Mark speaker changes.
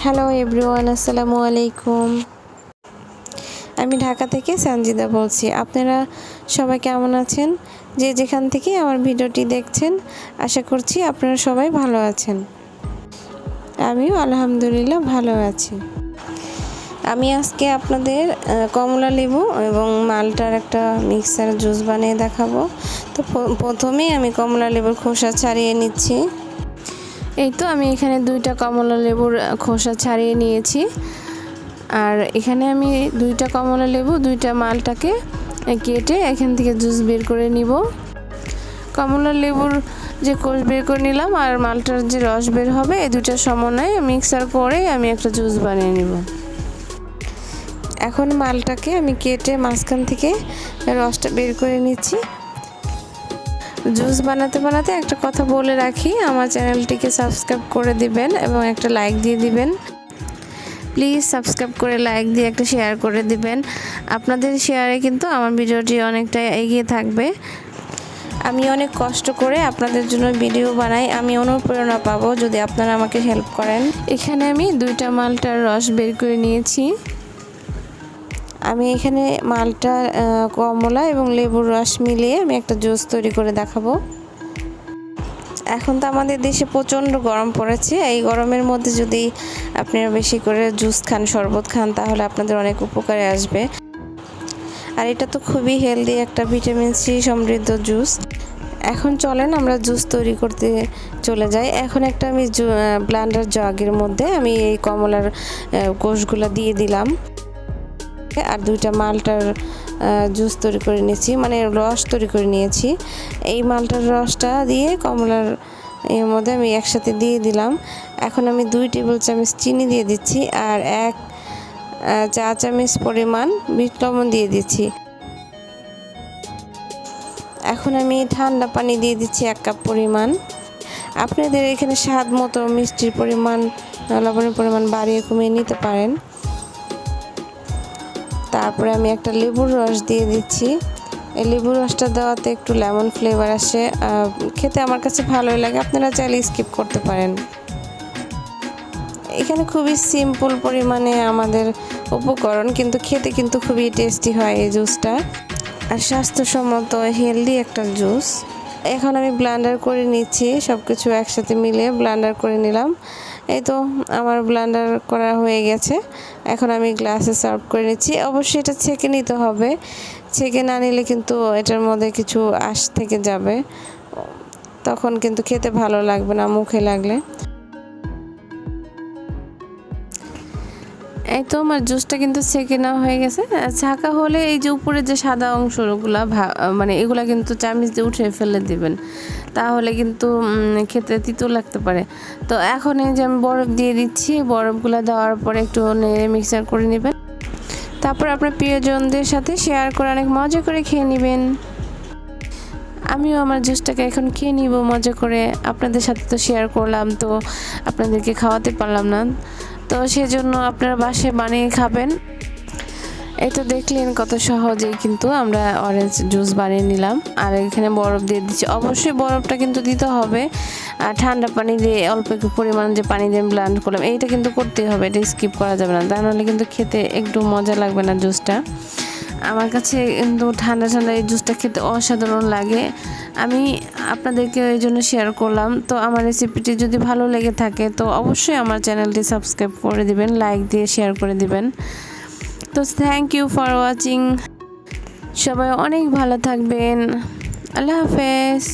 Speaker 1: Hello everyone, আসসালামু আলাইকুম। আমি ঢাকা থেকে সঞ্জিদা বলছি। আপনারা সবাই কেমন আছেন? যে যেখান থেকে আমার ভিডিওটি দেখছেন, আশা করছি আপনারা সবাই ভালো আছেন। আমিও আলহামদুলিল্লাহ ভালো আছি। আমি আজকে আপনাদের কমলা লেবু এবং মালটার একটা মিক্সার জুস বানিয়ে দেখাবো। তো প্রথমেই আমি কমলা লেবুর খোসা ছাড়িয়ে নিচ্ছি। এই তো আমি এখানে 2টা কমলা লেবুর খোসা ছাড়িয়ে নিয়েছি। আর এখানে আমি 2টা কমলা লেবু 2টা মালটাকে কেটে এখান থেকে জুস বের করে নিব। কমলা লেবুর যে কোষ বের করে নিলাম আর মালটার যে রস বের হবে, এই দুটার সমন্বয়ে মিক্সার করে আমি একটা জুস বানিয়ে নিব। এখন মালটাকে আমি কেটে মাঝখান থেকে রসটা বের করে নিচ্ছি। জুস বানাতে বানাতে একটা কথা বলে রাখি, আমার চ্যানেলটিকে সাবস্ক্রাইব করে দিবেন এবং একটা লাইক দিয়ে দিবেন। প্লিজ সাবস্ক্রাইব করে লাইক দিয়ে একটা শেয়ার করে দিবেন। আপনাদের শেয়ারে কিন্তু আমার ভিডিওটি অনেকটা এগিয়ে থাকবে। আমি অনেক কষ্ট করে আপনাদের জন্য ভিডিও বানাই, আমি অনুপ্রেরণা পাবো যদি আপনারা আমাকে হেল্প করেন। এখানে আমি 2টা মালটার রস বের করে নিয়েছি। আমি এখানে মালটা, কমলা এবং লেবুর রস মিলিয়ে আমি একটা জুস তৈরি করে দেখাবো। এখন তো আমাদের দেশে প্রচণ্ড গরম পড়েছে। এই গরমের মধ্যে যদি আপনারা বেশি করে জুস খান, শরবত খান, তাহলে আপনাদের অনেক উপকারে আসবে। আর এটা তো খুবই হেলদি একটা ভিটামিন সি সমৃদ্ধ জুস। এখন চলেন আমরা জুস তৈরি করতে চলে যাই। এখন একটা আমি ব্লেন্ডার জাগের মধ্যে আমি এই কমলার কোষগুলো দিয়ে দিলাম আর 2টা মালটার জুস তৈরি করে নিয়েছি, মানে রস তৈরি করে নিয়েছি। এই মালটার রসটা দিয়ে কমলার এর মধ্যে আমি একসাথে দিয়ে দিলাম। এখন আমি 2 টেবিল চামচ চিনি দিয়ে দিচ্ছি আর 1 চা চামচ পরিমাণ বিট লবণ দিয়ে দিচ্ছি। এখন আমি ঠান্ডা পানি দিয়ে দিচ্ছি 1 কাপ পরিমাণ। আপনাদের এখানে স্বাদ মতো মিষ্টির পরিমাণ, লবণের পরিমাণ বাড়িয়ে কমিয়ে নিতে পারেন। তারপরে আমি একটা লেবুর রস দিয়ে দিচ্ছি। এই লেবুর রসটা দেওয়াতে একটু লেমন ফ্লেভার আসে, খেতে আমার কাছে ভালোই লাগে। আপনারা চাইলে স্কিপ করতে পারেন। এখানে খুবই সিম্পল পরিমাণে আমাদের উপকরণ, কিন্তু খেতে কিন্তু খুবই টেস্টি হয় এই জুসটা, আর স্বাস্থ্যসম্মত হেলদি একটা জুস। এখন আমি ব্লেন্ডার করে নিচ্ছি, সব কিছু একসাথে মিলিয়ে ব্লেন্ডার করে নিলাম। এই তো আমার ব্লেন্ডার করা হয়ে গেছে। এখন আমি গ্লাসে সার্ভ করে নিচ্ছি। অবশ্যই এটা ছেঁকে নিতে হবে, ছেঁকে না নিলে কিন্তু এটার মধ্যে কিছু আঁশ থেকে যাবে, তখন কিন্তু খেতে ভালো লাগবে না মুখে লাগলে। এই তো আমার জুসটা কিন্তু ছেঁকে নেওয়া হয়ে গেছে। ছাঁকা হলে এই যে উপরে যে সাদা অংশগুলো মানে এগুলা কিন্তু চামচ দিয়ে উঠে ফেলে দিবেন, তাহলে কিন্তু খেতে তিতো লাগতে পারে। তো এখন এই যে আমি বরফ দিয়ে দিচ্ছি, বরফগুলো দেওয়ার পরে একটু নেড়ে মিক্সার করে নেবেন। তারপর আপনার প্রিয়জনদের সাথে শেয়ার করে অনেক মজা করে খেয়ে নেবেন। আমিও আমার জুসটাকে এখন খেয়ে নিব মজা করে। আপনাদের সাথে তো শেয়ার করলাম, তো আপনাদেরকে খাওয়াতে পারলাম না, তো সেজন্য আপনারা বাসায় বানিয়ে খাবেন। এই তো দেখলেন কত সহজেই কিন্তু আমরা অরেঞ্জ জুস বানিয়ে নিলাম। আর এখানে বরফ দিয়ে দিচ্ছি। অবশ্যই বরফটা কিন্তু দিতে হবে, আর ঠান্ডা পানি দিয়ে অল্প একটু পরিমাণ যে পানি দিয়ে ব্লেন্ড করলাম, এইটা কিন্তু করতেই হবে, এটা স্কিপ করা যাবে না, তা নাহলে কিন্তু খেতে একটু মজা লাগবে না জুসটা। আমার কাছে কিন্তু ঠান্ডা ঠান্ডা এই জুসটা খেতে অসাধারণ লাগে। আমি আপনাদেরকে এই জন্য শেয়ার করলাম। তো আমার রেসিপিটি যদি ভালো লেগে থাকে তো অবশ্যই আমার চ্যানেলটি সাবস্ক্রাইব করে দিবেন, লাইক দিয়ে শেয়ার করে দিবেন। তো থ্যাংক ইউ ফর ওয়াচিং। সবাই অনেক ভালো থাকবেন। আল্লাহ হাফেজ।